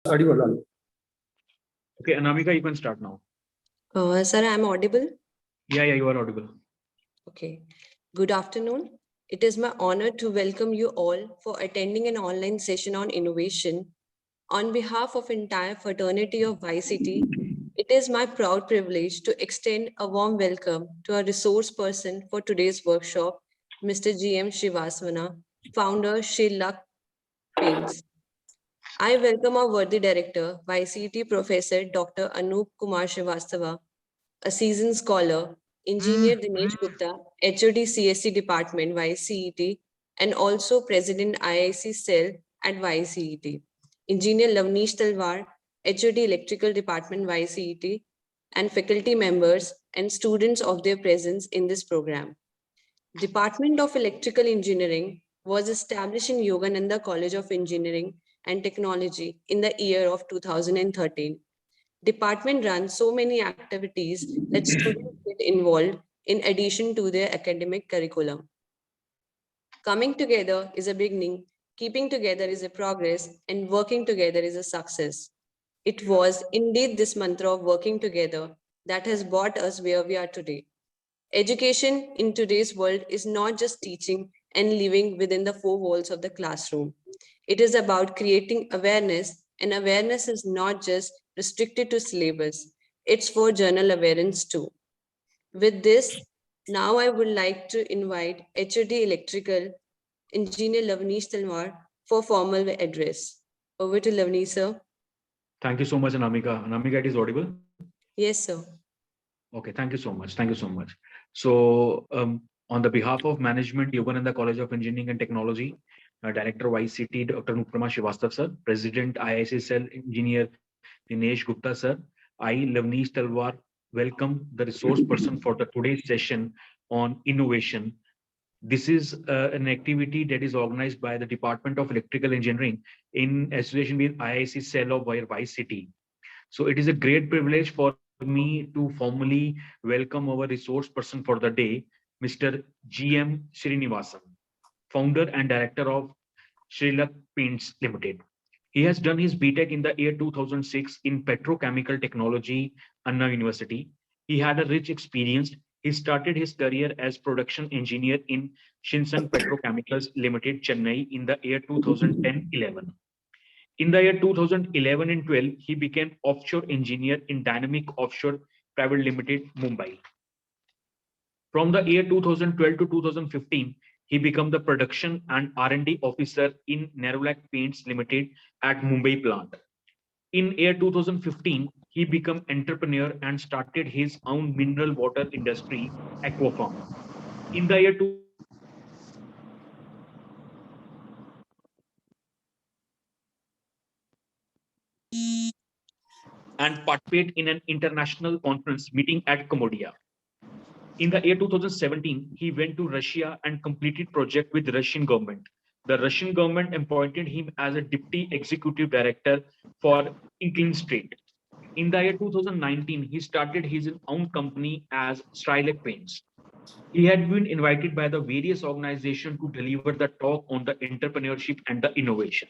Audible. Okay, Anamika, you can start now. Sir, I'm audible? Yeah, you are audible. Okay. Good afternoon. It is my honor to welcome you all for attending an online session on innovation. On behalf of entire fraternity of YCT, it is my proud privilege to extend a warm welcome to our resource person for today's workshop, Mr. G.M. Srivastava, founder Shri Luck Paints. I welcome our worthy director, YCT Professor Dr. Anup Kumar Srivastava, a seasoned scholar, Engineer Dinesh Gupta, HOD CSC Department, YCET, and also President IIC Cell at YCET. Engineer Lavneesh Talwar, HOD Electrical Department, YCET, and faculty members and students of their presence in this program. Department of Electrical Engineering was established in Yogananda College of Engineering and Technology in the year of 2013. Department runs so many activities that students get involved in addition to their academic curriculum. Coming together is a beginning, keeping together is a progress, and working together is a success. It was indeed this mantra of working together that has brought us where we are today. Education in today's world is not just teaching and living within the four walls of the classroom. It is about creating awareness, and awareness is not just restricted to syllabus, it's for general awareness too. With this, now I would like to invite HOD Electrical Engineer Lavneesh Talwar for formal address. Over to Lavneesh, sir. Thank you so much, Anamika. Anamika, it is audible? Yes, sir. Okay, thank you so much. Thank you so much. So, on the behalf of management, Yogananda College of Engineering and Technology, Director YCT, Dr. Nupama Srivastava, sir, President IIC Cell Engineer Dinesh Gupta, sir, I, Lavneesh Talwar, welcome the resource person for the today's session on innovation. This is an activity that is organized by the Department of Electrical Engineering in association with IIC Cell of YCT. So it is a great privilege for me to formally welcome our resource person for the day, Mr. G.M. Srinivasan, founder and director of Shri Luck Paints Limited. He has done his BTech in the year 2006 in Petrochemical Technology, Anna University. He had a rich experience. He started his career as production engineer in Shinsen Petrochemicals Limited, Chennai in the year 2010-11. In the year 2011 and 12, he became offshore engineer in Dynamic Offshore Private Limited, Mumbai. From the year 2012 to 2015, he became the production and R&D officer in Nerolac Paints Limited at Mumbai plant. In year 2015, he became entrepreneur and started his own mineral water industry, Aquafarm. In the year and participate in an international conference meeting at Cambodia. In the year 2017, he went to Russia and completed project with the Russian government. The Russian government appointed him as a deputy executive director for Inkling Strait. In the year 2019, he started his own company as Strilac Paints. He had been invited by the various organizations to deliver the talk on the entrepreneurship and the innovation.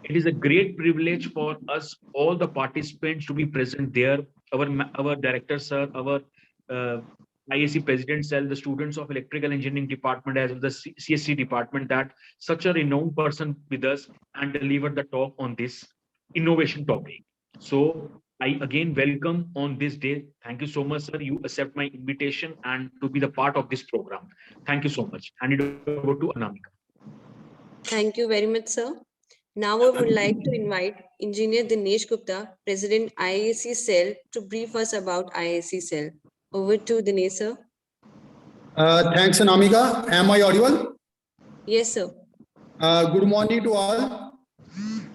It is a great privilege for us, all the participants, to be present there. Our directors, sir, our IAC president, sir, the students of electrical engineering department as well as the CSC department, that such a renowned person with us and deliver the talk on this innovation topic. So I again welcome on this day. Thank you so much, sir. You accept my invitation and to be the part of this program. Thank you so much. Hand it over to Anamika. Thank you very much, sir. Now I would like to invite Engineer Dinesh Gupta, President IIC Cell, to brief us about IIC Cell. Over to Dinesh, sir. Thanks, Anamika. Am I audible? Yes, sir. Good morning to all.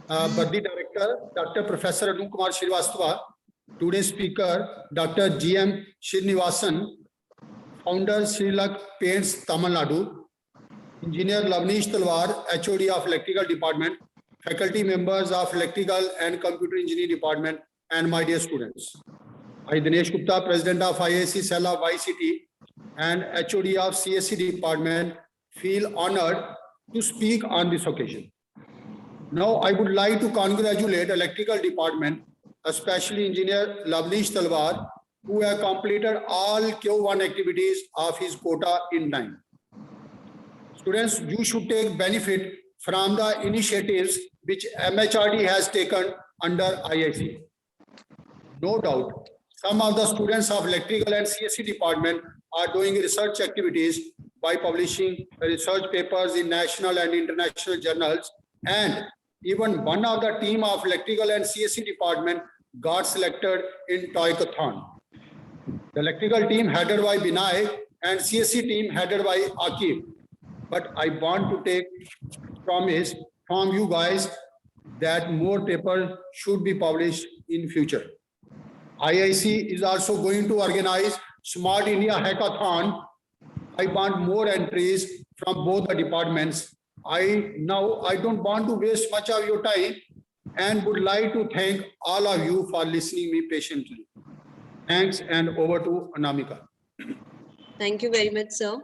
Buddy Director, Dr. Professor Anup Kumar Srivastava, today's speaker, Dr. G.M. Srinivasan, founder Shri Luck Paints, Tamil Nadu, Engineer Lavneesh Talwar, HOD of Electrical Department, faculty members of Electrical and Computer Engineering Department, and my dear students. I, Dinesh Gupta, President of IAC Cell of YCT and HOD of CSC Department, feel honored to speak on this occasion. Now, I would like to congratulate electrical department, especially engineer Lavnish Talwar, who have completed all Q1 activities of his quota in time. Students, you should take benefit from the initiatives which MHRD has taken under IIC. No doubt, some of the students of electrical and CSE department are doing research activities by publishing research papers in national and international journals, and even one of the team of electrical and CSE department got selected in Toykathon. The electrical team headed by Binayak and CSE team headed by Akif. But I want to take promise from you guys that more papers should be published in future. IIC is also going to organize Smart India Hackathon. I want more entries from both the departments. I don't want to waste much of your time and would like to thank all of you for listening me patiently. Thanks, and over to Anamika. Thank you very much, sir.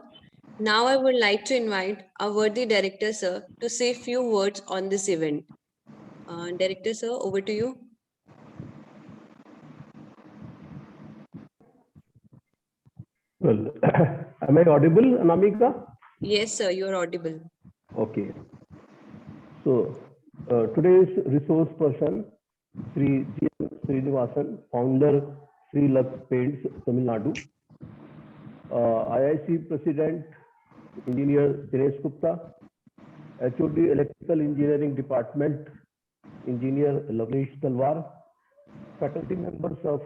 Now I would like to invite our worthy director, sir, to say a few words on this event. Director, sir, over to you. Well, am I audible, Anamika? Yes, sir, you are audible. Okay. So, today's resource person, Sri G. Srinivasan, founder, Sri Lux Paints, Tamil Nadu. IIC President, Engineer Dinesh Gupta. HOD Electrical Engineering Department, Engineer Lavnish Talwar. Faculty members of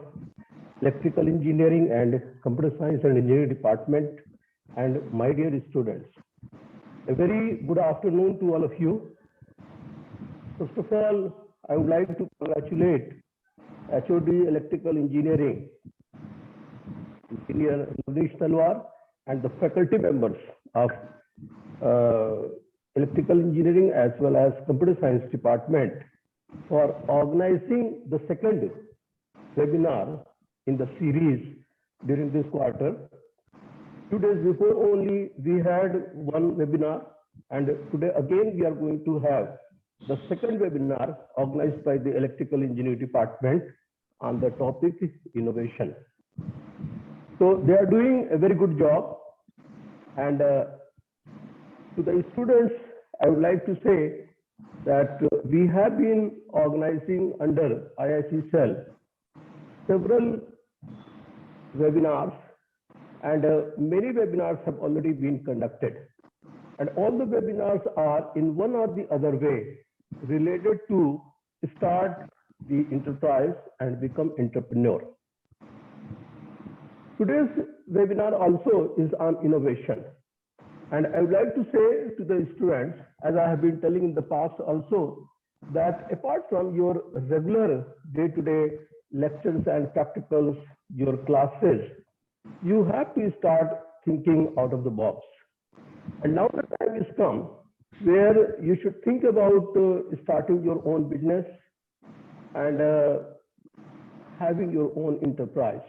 Electrical Engineering and Computer Science and Engineering Department, and my dear students. A very good afternoon to all of you. First of all, I would like to congratulate HOD Electrical Engineering, Engineer Lavnish Talwar, and the faculty members of Electrical Engineering as well as Computer Science Department for organizing the second webinar in the series during this quarter. 2 days before only we had one webinar, and today again we are going to have the second webinar organized by the Electrical Engineering Department on the topic innovation. So they are doing a very good job, and to the students I would like to say that we have been organizing under IIC Cell several webinars, and many webinars have already been conducted, and all the webinars are in one or the other way related to start the enterprise and become entrepreneur. Today's webinar also is on innovation, and I would like to say to the students, as I have been telling in the past also, that apart from your regular day-to-day lectures and practicals, your classes, you have to start thinking out of the box. And now the time has come where you should think about starting your own business and having your own enterprise,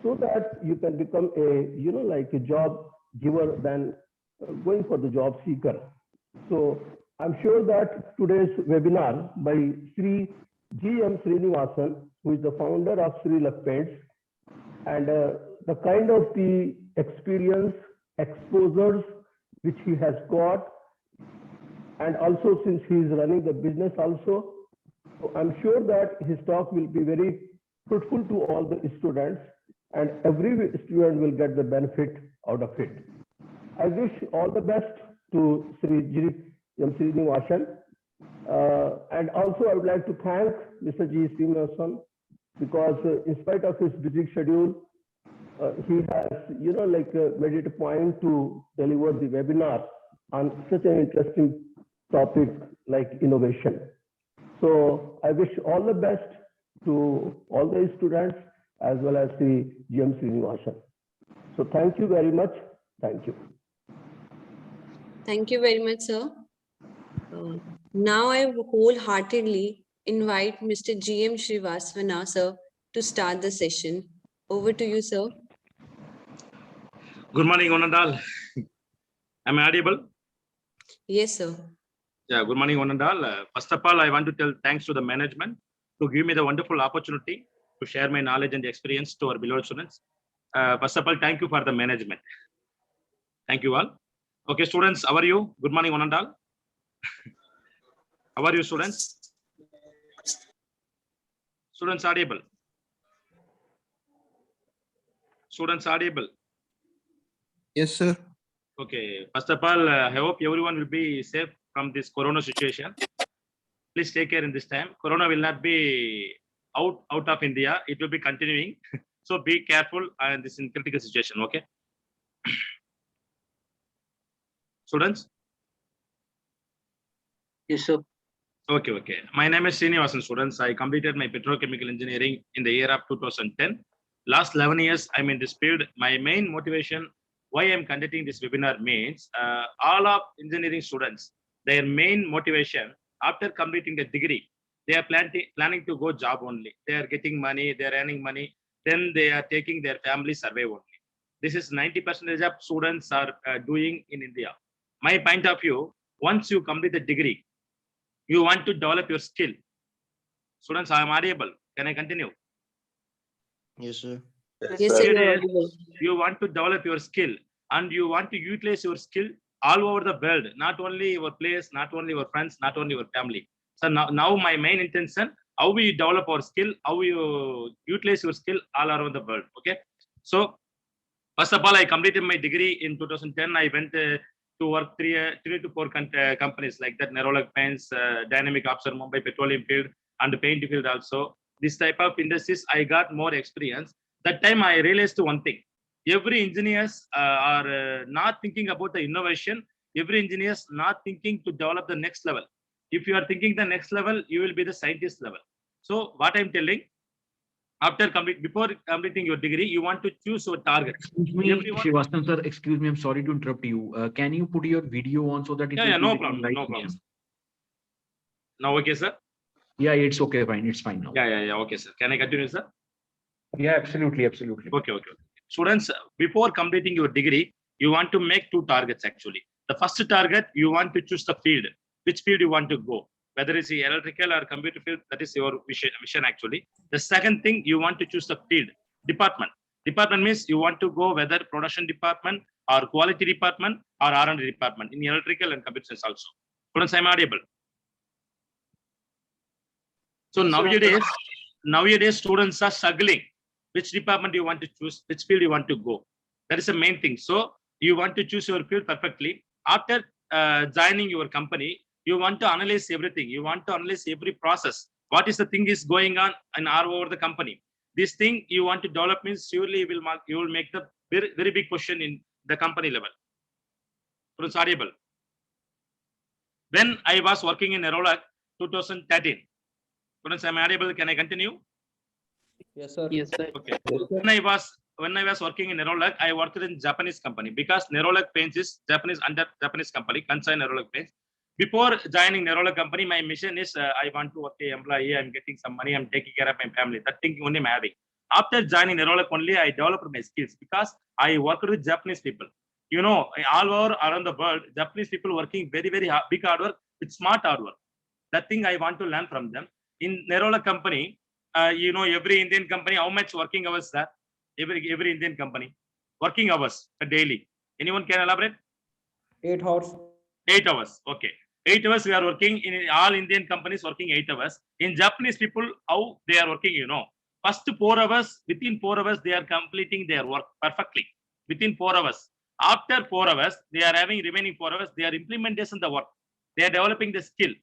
so that you can become a, like a job giver than going for the job seeker. So I'm sure that today's webinar by Sri G.M. Srinivasan, who is the founder of Sri Lux Paints, and the kind of the experience, exposures which he has got, and also since he is running the business also, so I'm sure that his talk will be very fruitful to all the students, and every student will get the benefit out of it. I wish all the best to Sri G.M. Srinivasan. And also I would like to thank Mr. G. Srinivasan, because in spite of his busy schedule, he has, made it a point to deliver the webinar on such an interesting topic like innovation. So I wish all the best to all the students as well as the G.M. Srinivasan. So thank you very much. Thank you. Thank you very much, sir. Now I wholeheartedly invite Mr. G.M. Srivastava, sir, to start the session. Over to you, sir. Good morning, Onandal. Am I audible? Yes, sir. Yeah, good morning, one and all. First of all, I want to tell thanks to the management to give me the wonderful opportunity to share my knowledge and experience to our beloved students. First of all, thank you for the management. Thank you all. Okay, students, how are you? Good morning, one and all. How are you, students? Students audible. Students audible. Yes, sir. Okay, first of all, I hope everyone will be safe from this corona situation. Please take care in this time. Corona will not be out of India. It will be continuing. So be careful and this in critical situation. Okay. Students? Yes, sir. Okay. My name is Srinivasan, students. I completed my petrochemical engineering in the year of 2010. Last 11 years, I'm in this field. My main motivation why I'm conducting this webinar means all of engineering students, their main motivation after completing the degree, they are planning to go job only. They are getting money, they are earning money, then they are taking their family survey only. This is 90% of students are doing in India. My point of view, once you complete the degree, you want to develop your skill. Students, I am audible. Can I continue? Yes, sir. Yes, sir, It you're is, audible. you want to develop your skill and you want to utilize your skill all over the world, not only your place, not only your friends, not only your family. So now my main intention, how we develop our skill, how you utilize your skill all around the world. Okay. So first of all, I completed my degree in 2010. I went to work three to four companies like that, Nerolac Paints, Dynamic Offshore Mumbai Petroleum Field, and Paint Field also. This type of industries, I got more experience. That time I realized one thing. Every engineers are not thinking about the innovation. Every engineers not thinking to develop the next level. If you are thinking the next level, you will be the scientist level. So what I'm telling, before completing your degree, you want to choose your target. Excuse me, Everyone- Srivastava sir, excuse me, I'm sorry to interrupt you. Can you put your video on so that it Yeah, will yeah, be no visible problem, right no here? problem. Now, okay, sir. Yeah, it's okay, fine. It's fine now. Yeah, okay, sir. Can I continue, sir? Yeah, absolutely. Okay. Students, before completing your degree, you want to make two targets actually. The first target, you want to choose the field, which field you want to go, whether it's the electrical or computer field, that is your vision actually. The second thing, you want to choose the field, department. Department means you want to go whether production department or quality department or R&D department in electrical and computer science also. Students, I'm audible. So nowadays students are struggling. Which department you want to choose, which field you want to go. That is the main thing. So you want to choose your field perfectly. After joining your company, you want to analyze everything. You want to analyze every process. What is the thing is going on and all over the company. This thing you want to develop means surely you will make the very, very big question in the company level. So it's audible. When I was working in Nerolac 2013. Students, am I audible? Can I continue? Yes, sir. Yes, sir. Okay. When I was working in Nerolac, I worked in Japanese company because Nerolac Paints is under Japanese company, Kansai Nerolac Paints. Before joining Nerolac company, my mission is I want to work an employee. I'm getting some money. I'm taking care of my family. That thing only I'm having. After joining Nerolac only, I developed my skills because I worked with Japanese people. You know, all over around the world, Japanese people working very, very big hard work with smart hard work. That thing I want to learn from them. In Nerolac company, you know, every Indian company, how much working hours that every Indian company working hours daily. Anyone can elaborate? 8 hours. 8 hours. Okay. 8 hours we are working in all Indian companies working 8 hours. In Japanese people, how they are working, you know, first 4 hours, within 4 hours, they are completing their work perfectly within 4 hours. After 4 hours, they are having remaining 4 hours. They are implementing the work. They are developing the skill.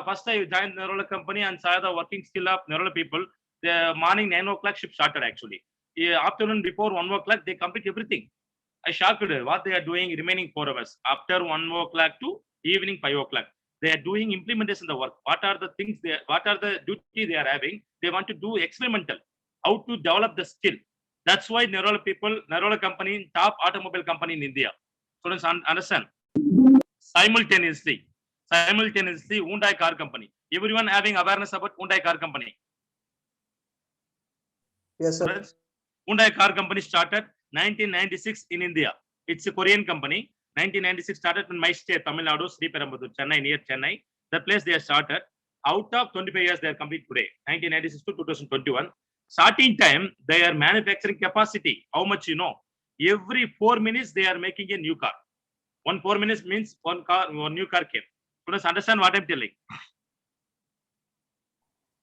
First I joined Nerolac company and saw the working skill of Nerolac people. The morning 9 o'clock shift started actually. Afternoon before 1 o'clock, they complete everything. I shocked what they are doing remaining 4 hours. After 1 o'clock to evening 5 o'clock. They are doing implementation of the work. What are the things what are the duty they are having? They want to do experimental. How to develop the skill. That's why Nerolac company, top automobile company in India. Students understand. Simultaneously, Hyundai car company. Everyone having awareness about Hyundai car company. Yes, sir. Hyundai car company started 1996 in India. It's a Korean company. 1996 started in my state, Tamil Nadu, Sri Perambudur, Chennai, near Chennai. The place they have started. Out of 25 years, they are complete today, 1996 to 2021. Starting time, their manufacturing capacity, how much you know? Every 4 minutes, they are making a new car. 4 minutes means one new car came. Students understand what I'm telling?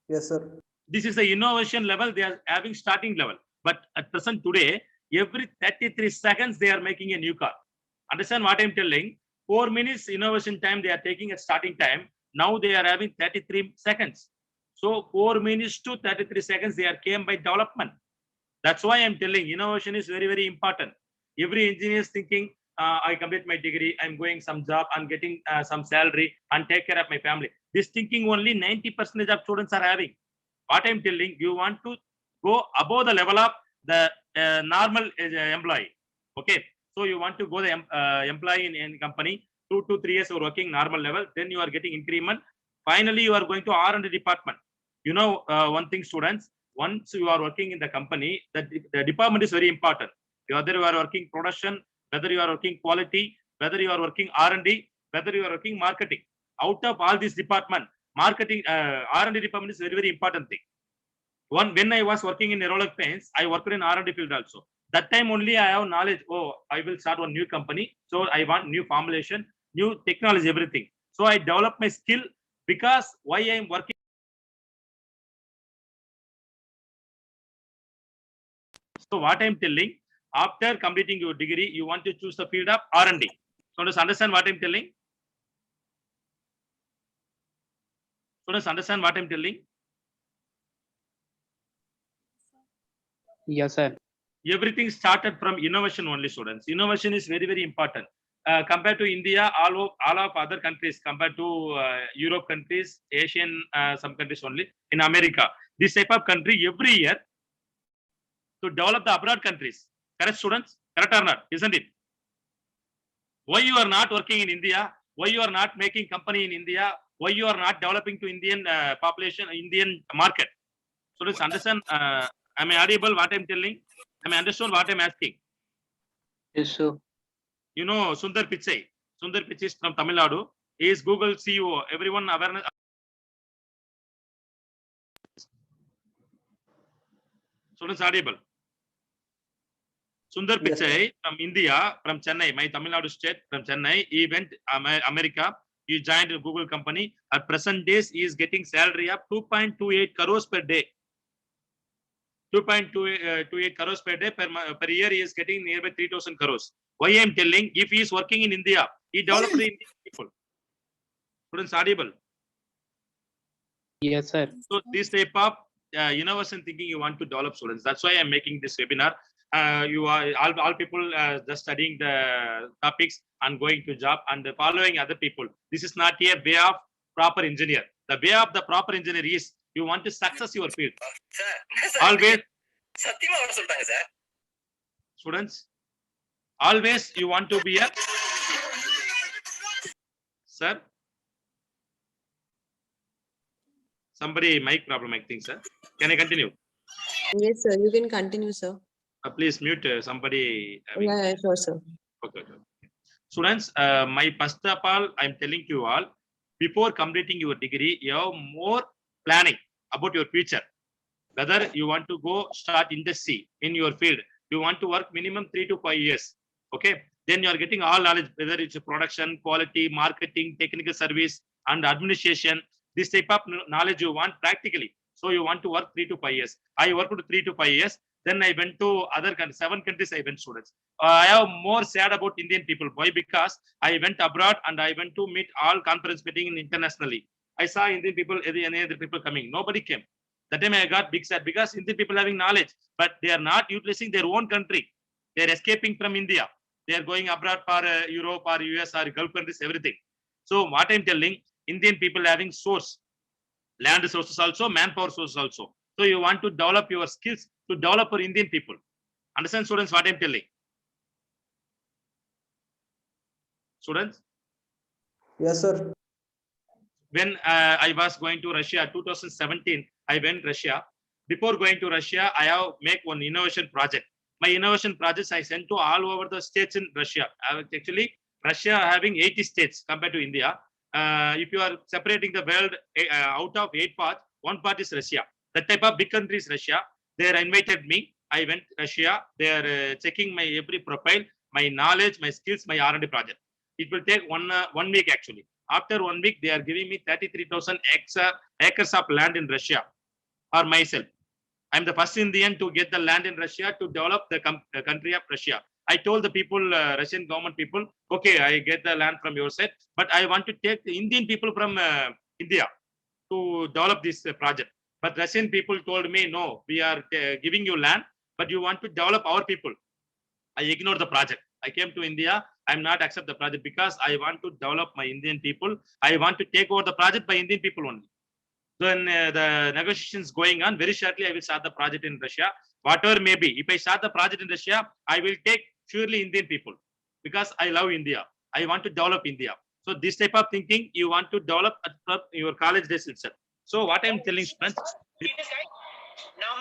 Yes, sir. This is the innovation level they are having starting level. But at present today, every 33 seconds, they are making a new car. Understand what I'm telling? 4 minutes innovation time they are taking at starting time. Now they are having 33 seconds. So 4 minutes to 33 seconds they are came by development. That's why I'm telling innovation is very, very important. Every engineer is thinking, I complete my degree, I'm going some job, I'm getting some salary and take care of my family. This thinking only 90% of students are having. What I'm telling, you want to go above the level of the normal employee. Okay. So you want to go the employee in company, 2 to 3 years you're working normal level, then you are getting increment. Finally, you are going to R&D department. You know, one thing, students, once you are working in the company, the department is very important. Whether you are working production, whether you are working quality, whether you are working R&D, whether you are working marketing. Out of all these department, marketing, R&D department is very, very important thing. When I was working in Nerolac Paints, I worked in R&D field also. That time only I have knowledge. Oh, I will start one new company. So I want new formulation, new technology, everything. So I developed my skill because why I am working. So what I am telling, after completing your degree, you want to choose the field of R&D. So just understand what I am telling. So just understand what I am telling. Yes, sir. Everything started from innovation only, students. Innovation is very, very important. Compared to India, all of other countries, compared to Europe countries, Asian, some countries only, in America, this type of country every year to develop the abroad countries. Correct, students? Correct or not? Isn't it? Why you are not working in India? Why you are not making company in India? Why you are not developing to Indian population, Indian market? Students, understand? Am I audible? What I'm telling? Am I understood what I'm asking? Yes, sir. You know Sundar Pichai. Sundar Pichai is from Tamil Nadu. He is Google CEO. Everyone awareness. Students audible. Sundar Yes, Pichai from India, from Chennai, my Tamil Nadu state, from Chennai. He went America. He joined a Google company. At present days, he is getting salary of 2.28 crores per day. 2.28 crores per day, per year he is getting nearby 3,000 crores. Why I am telling, if he is working in India, he developed the Indian people. Students audible. Yes, sir. So this type of innovation thinking you want to develop, students. That's why I'm making this webinar. You are all people just studying the topics and going to job and following other people. This is not a way of proper engineer. The way of the proper engineer is you want to success your field. Always, students, always you want to be a sir. Somebody mic problem, I think, sir. Can I continue? Yes, sir. You can continue, sir. Please mute somebody. Yeah, sure, sir. Okay. Students, my first of all, I'm telling you all, before completing your degree, you have more planning about your future. Whether you want to go start industry in your field, you want to work minimum 3 to 5 years. Okay. Then you are getting all knowledge, whether it's production, quality, marketing, technical service, and administration. This type of knowledge you want practically. So you want to work 3 to 5 years. I worked 3 to 5 years. Then I went to other countries, 7 countries I went, students. I have more sad about Indian people. Why? Because I went abroad and I went to meet all conference meeting internationally. I saw Indian people, any other people coming. Nobody came. That time I got big sad because Indian people having knowledge, but they are not utilizing their own country. They are escaping from India. They are going abroad for Europe or US or Gulf countries, everything. So what I'm telling, Indian people having source, land resources also, manpower sources also. So you want to develop your skills to develop for Indian people. Understand, students, what I'm telling? Students? Yes, sir. When I was going to Russia, 2017, I went Russia. Before going to Russia, I have make one innovation project. My innovation projects I sent to all over the states in Russia. Actually, Russia having 80 states compared to India. If you are separating the world out of 8 parts, one part is Russia. That type of big country is Russia. They invited me. I went Russia. They are checking my every profile, my knowledge, my skills, my R&D project. It will take one week actually. After 1 week, they are giving me 33,000 acres of land in Russia for myself. I'm the first Indian to get the land in Russia to develop the country of Russia. I told the people, Russian government people, okay, I get the land from your side, but I want to take the Indian people from India to develop this project. But Russian people told me, no, we are giving you land, but you want to develop our people. I ignored the project. I came to India. I'm not accept the project because I want to develop my Indian people. I want to take over the project by Indian people only. Then the negotiations going on. Very shortly, I will start the project in Russia. Whatever may be, if I start the project in Russia, I will take purely Indian people because I love India. I want to develop India. So this type of thinking you want to develop at your college days itself. So what I'm telling students,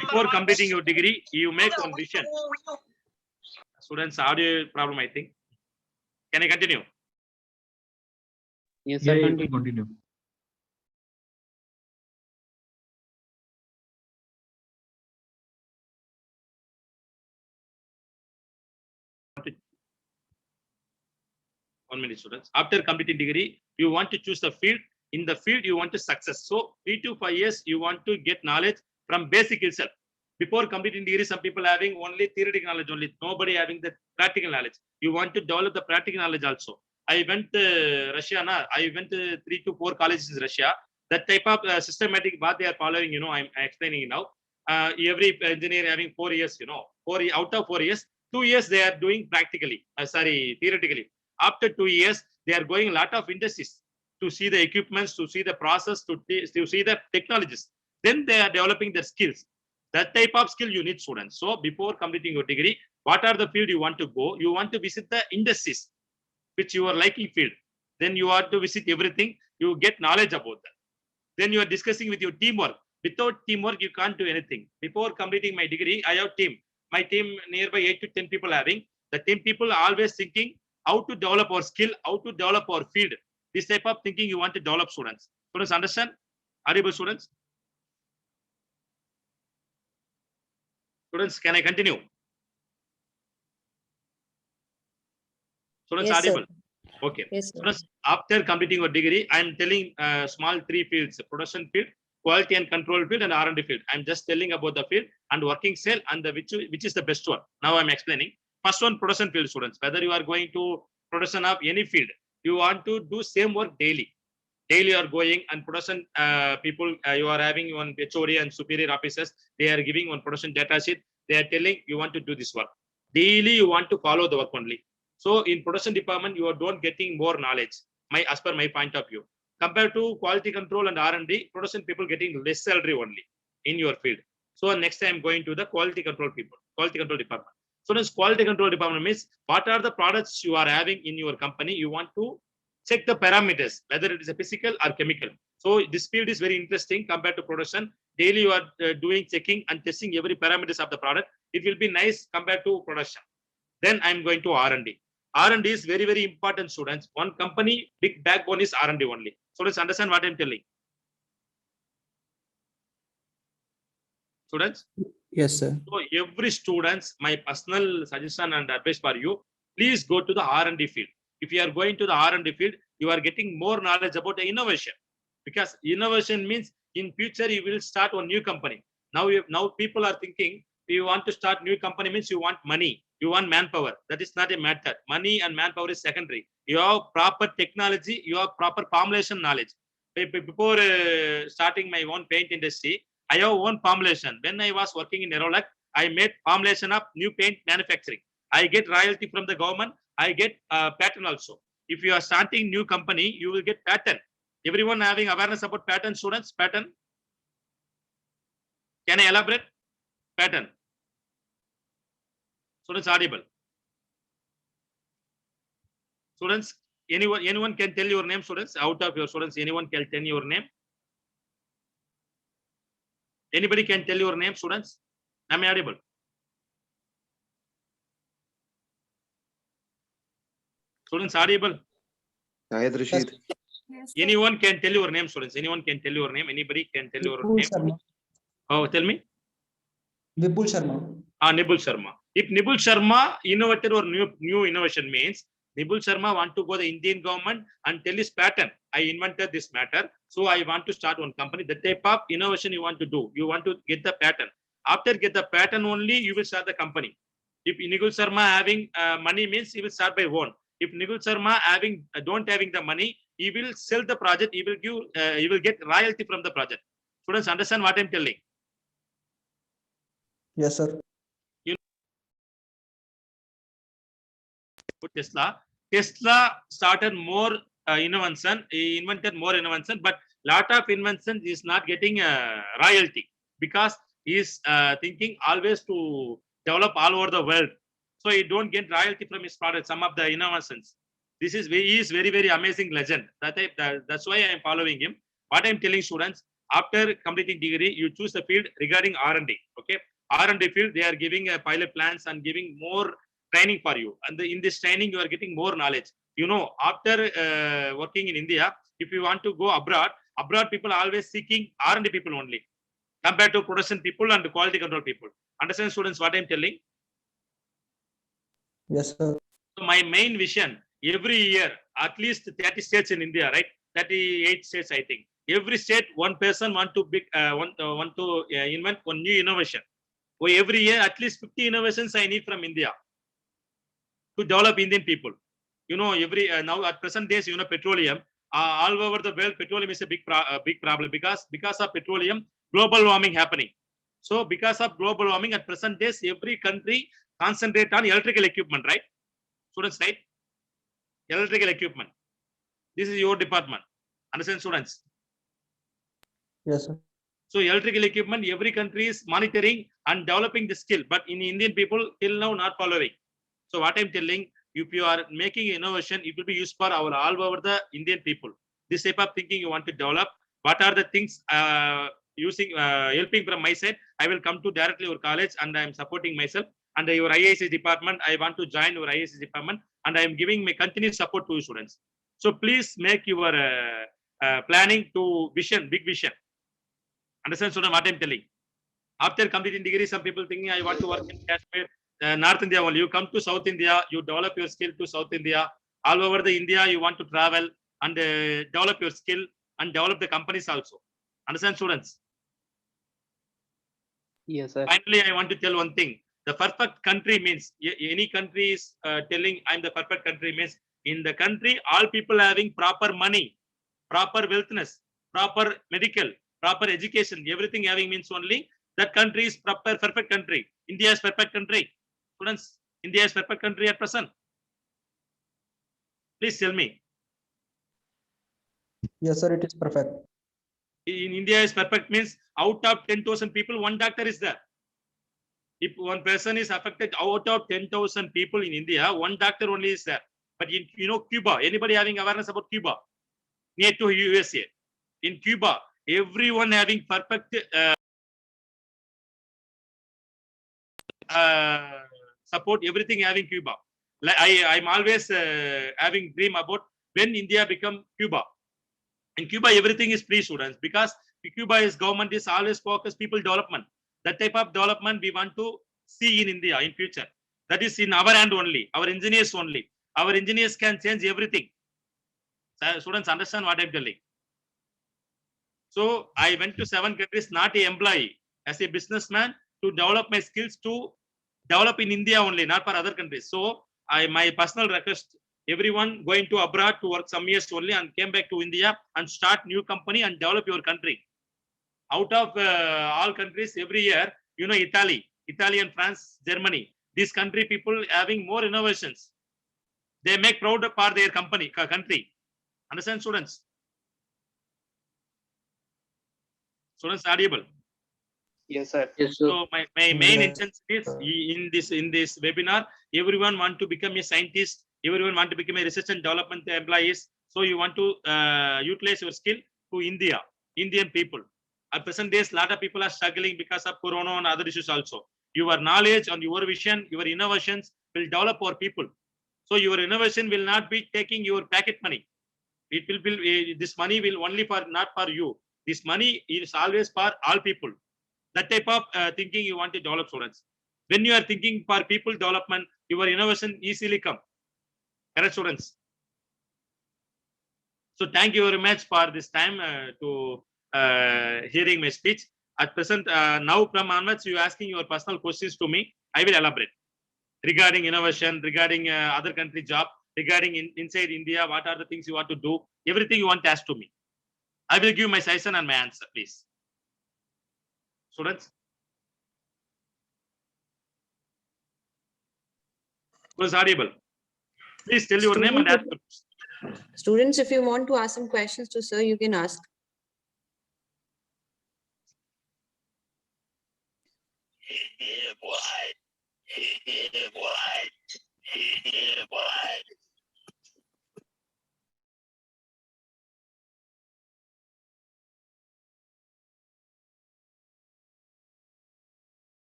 before completing your degree, you make one vision. Students, audio problem, I think. Can I continue? Yes, Yeah, sir. you can continue. One minute, students. After completing degree, you want to choose the field. In the field, you want to success. So 3 to 5 years, you want to get knowledge from basic itself. Before completing degree, some people having only theoretical knowledge only. Nobody having the practical knowledge. You want to develop the practical knowledge also. I went to Russia. I went to 3 to 4 colleges in Russia. That type of systematic what they are following, I'm explaining now. Every engineer having 4 years, out of 4 years, 2 years they are doing practically. Theoretically. After 2 years, they are going a lot of industries to see the equipments, to see the process, to see the technologies. Then they are developing their skills. That type of skill you need, students. So before completing your degree, what are the field you want to go? You want to visit the industries which you are liking field. Then you have to visit everything. You get knowledge about that. Then you are discussing with your teamwork. Without teamwork, you can't do anything. Before completing my degree, I have team. My team nearby 8 to 10 people having. The 10 people are always thinking how to develop our skill, how to develop our field. This type of thinking you want to develop, students. Students understand? Audible, students? Students, can I continue? Students, Yes, sir. audible? Okay. Yes, sir. Students, after completing your degree, I'm telling small 3 fields: production field, quality and control field, and R&D field. I'm just telling about the field and working cell and the which is the best one. Now I'm explaining. First one, production field, students. Whether you are going to production of any field, you want to do same work daily. Daily you are going and production people, you are having one HOD and superior officers. They are giving one production data sheet. They are telling you want to do this work. Daily you want to follow the work only. So in production department, you are don't getting more knowledge. As per my point of view, compared to quality control and R&D, production people getting less salary only in your field. So next time going to the quality control people, quality control department. So this quality control department means what are the products you are having in your company? You want to check the parameters, whether it is a physical or chemical. So this field is very interesting compared to production. Daily you are doing checking and testing every parameters of the product. It will be nice compared to production. Then I'm going to R&D. R&D is very, very important, students. One company, big backbone is R&D only. So let's understand what I'm telling. Students? Yes, sir. So every students, my personal suggestion and advice for you, please go to the R&D field. If you are going to the R&D field, you are getting more knowledge about the innovation. Because innovation means in future you will start a new company. Now people are thinking, you want to start new company means you want money, you want manpower. That is not a matter. Money and manpower is secondary. You have proper technology, you have proper formulation knowledge. Before starting my own paint industry, I have one formulation. When I was working in Nerolac, I made formulation of new paint manufacturing. I get royalty from the government. I get patent also. If you are starting new company, you will get patent. Everyone having awareness about patent, students? Patent? Can I elaborate? Patent. Students audible. Students, anyone can tell your name, students? Out of your students, anyone can tell your name? Anybody can tell your name, students? Am I audible? Students audible? Shahid Rashid. Anyone can tell your name, students. Anyone can tell your name. Anybody can tell your Vipul name. Sharma. Oh, tell me. Vipul Sharma. Nibul Sharma. If Nibul Sharma innovated or new innovation means Nibul Sharma want to go the Indian government and tell his pattern. I invented this matter, so I want to start one company. The type of innovation you want to do, you want to get the pattern. After get the pattern only, you will start the company. If Nibul Sharma having money means he will start by own. If Nibul Sharma having don't having the money, he will sell the project. He will give. He will get royalty from the project. Students understand what I'm telling? Yes, sir. Tesla. Tesla started more invention. He invented more invention, but lot of invention is not getting royalty because he is thinking always to develop all over the world. So he don't get royalty from his product. Some of the innovations. This is he is very amazing legend. That's why I am following him. What I am telling students, after completing degree, you choose the field regarding R&D. Okay, R&D field they are giving a pilot plans and giving more training for you, and in this training you are getting more knowledge. You know, after working in India, if you want to go abroad people are always seeking R&D people only compared to production people and quality control people. Understand, students, what I'm telling? Yes, sir. So my main vision, every year at least 30 states in India, right? 38 states, I think. Every state one person want to invent one new innovation. So every year at least 50 innovations I need from India to develop Indian people. You know, every now at present days, you know, petroleum all over the world, petroleum is a big problem because of petroleum, global warming happening. So because of global warming, at present days, every country concentrate on electrical equipment, right? Students, right? Electrical equipment. This is your department. Understand, students? Yes, sir. So electrical equipment, every country is monitoring and developing the skill, but in Indian people till now not following. So what I'm telling, if you are making innovation, it will be used for our all over the Indian people. This type of thinking you want to develop. What are the things helping from my side? I will come to directly your college and I am supporting myself. And your IAC department, I want to join your IAC department, and I am giving my continuous support to you students. So please make your planning to vision, big vision. Understand, student, what I'm telling? After completing degree, some people thinking I want to work in Kashmir, North India only. You come to South India, you develop your skill to South India. All over the India, you want to travel and develop your skill and develop the companies also. Understand, students? Yes, sir. Finally, I want to tell one thing. The perfect country means any country is telling I'm the perfect country means in the country, all people having proper money, proper wealthness, proper medical, proper education, everything having means only that country is proper, perfect country. India is perfect country. Students, India is perfect country at present. Please tell me. Yes, sir. It is perfect. In India is perfect means out of 10,000 people, one doctor is there. If one person is affected out of 10,000 people in India, one doctor only is there. But in, you know, Cuba, anybody having awareness about Cuba? Near to USA. In Cuba, everyone having perfect support, everything having Cuba. Like I'm always having dream about when India become Cuba. In Cuba, everything is free, students, because Cuba is government is always focused people development. That type of development we want to see in India in future. That is in our hand only, our engineers only. Our engineers can change everything. So, students understand what I'm telling. So I went to 7 countries, not an employee, as a businessman to develop my skills to develop in India only, not for other countries. So my personal request, everyone going to abroad to work some years only and came back to India and start new company and develop your country. Out of all countries every year, you know, Italy and France, Germany, these country people having more innovations. They make proud for their country. Understand, students? Students audible? Yes, sir. Yes, sir. So my main intention is in this webinar, everyone want to become a scientist, everyone want to become a research and development employees. So you want to utilize your skill to Indian people. At present days, lot of people are struggling because of Corona and other issues also. Your knowledge and your vision, your innovations will develop our people. So your innovation will not be taking your pocket money. It will be, this money will only for, not for you. This money is always for all people. That type of thinking you want to develop, students. When you are thinking for people development, your innovation easily come. Correct, students? So thank you very much for this time to hearing my speech. At present, now from onwards, you asking your personal questions to me. I will elaborate regarding innovation, regarding other country job, regarding inside India, what are the things you want to do, everything you want to ask to me. I will give my suggestion and my answer, please. Students? Was audible? Please tell your name and ask. Students, if you want to ask some questions to sir, you can ask.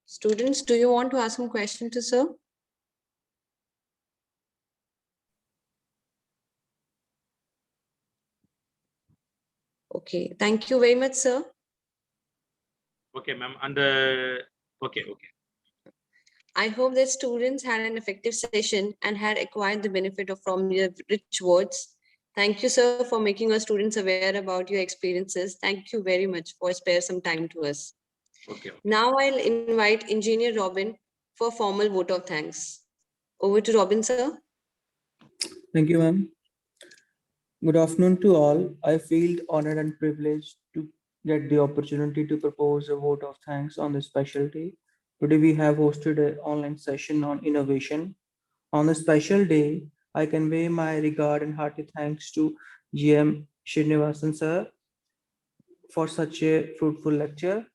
Students, do you want to ask some question to sir? Okay, thank you very much, sir. Okay, ma'am. And okay. I hope that students had an effective session and had acquired the benefit of from your rich words. Thank you, sir, for making our students aware about your experiences. Thank you very much for spare some time to us. Okay. Now I'll invite Engineer Robin for formal vote of thanks. Over to Robin, sir. Thank you, ma'am. Good afternoon to all. I feel honored and privileged to get the opportunity to propose a vote of thanks on this special day. Today we have hosted an online session on innovation. On this special day, I convey my regard and hearty thanks to GM Srinivasan sir for such a fruitful lecture.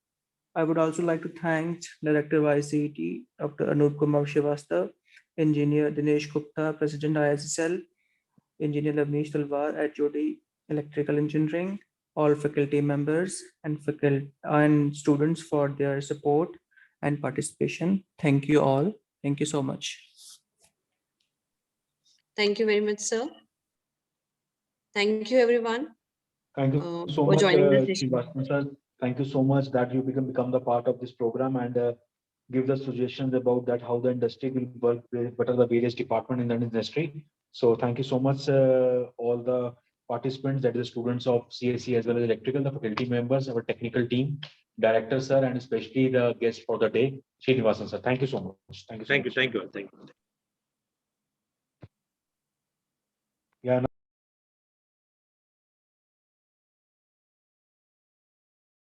I would also like to thank Director YCT, Dr. Anup Kumar Srivastava, Engineer Dinesh Gupta, President ISSL, Engineer Lavneesh Talwar at Jyoti Electrical Engineering, all faculty members and students for their support and participation. Thank you all. Thank you so much. Thank you very much, sir. Thank you, everyone. Thank you so for much, joining the session. Srinivasan sir. Thank you so much that you become the part of this program and give the suggestions about that how the industry will work, what are the various departments in the industry. So thank you so much, all the participants, that is the students of CSE as well as electrical, the faculty members, our technical team, director sir, and especially the guest for the day, Srinivasan sir. Thank you so much. Thank you so much. Thank you.